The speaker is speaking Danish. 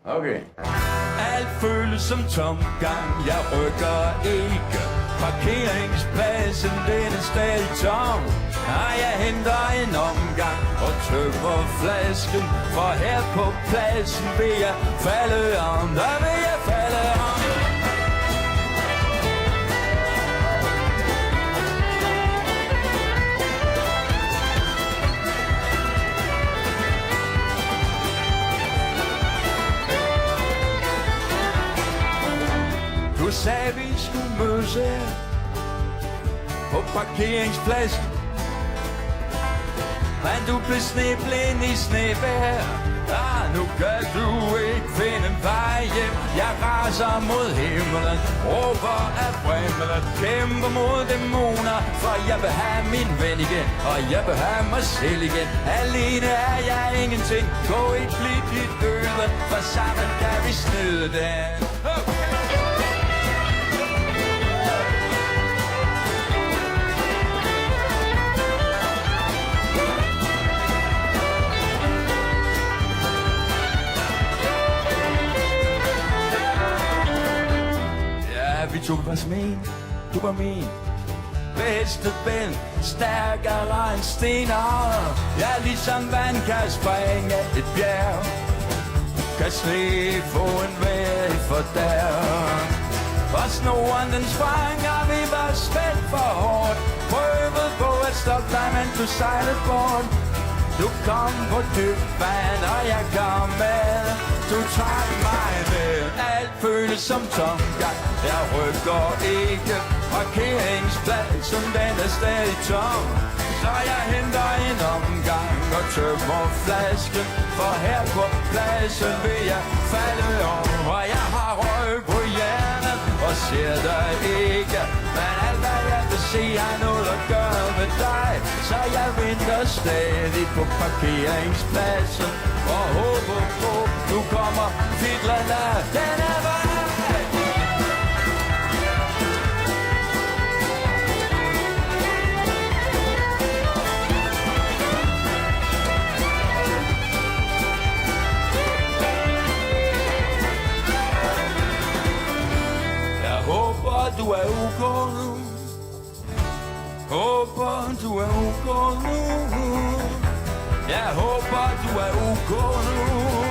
Okay. Alt føles som tomgang, jeg rykker ikke. Parkeringspladsen, den er stadig tom. Jeg henter en omgang og tømmer flasken. For her på pladsen vil jeg falde om. Der vil jeg falde om. Du sagde, vi skulle mødes her på parkeringspladsen, men du blev sneblind i snevejr. Nu kan du ikke finde vej hjem. Jeg raser mod himlen, råber af brimlen, kæmper mod dæmoner, for jeg vil have min ven igen, og jeg vil have mig selv igen. Alene er jeg ingenting, gå ikke bliv dit øde, for sammen kan vi snyde den. Vi tog os med, du var min bedste ven, stærkere end stener. Ja, ligesom vand kan sprænge et bjerg, kan sne få en væg for der. Og snoren den sprang, og vi var spændt for hårdt. Prøvede på at stoppe dig, men du sejlede bort. Du kom på dybt vand, og jeg kom med. Du trak mig med. Alt føles som tomgang, jeg rykker ikke. Parkeringspladsen, den er stadig tom. Så jeg henter en omgang og tømmer flasken. For her på pladsen vil jeg falde om. Og jeg har røg på hjernen og ser dig ikke. Men alt hvad jeg vil se har noget at gøre med dig. Så jeg venter stadig på parkeringspladsen og håber på, du kommer fidlerne denne vej. Du er ok nu. Håber du er ok nu. Jeg håber du er ok nu.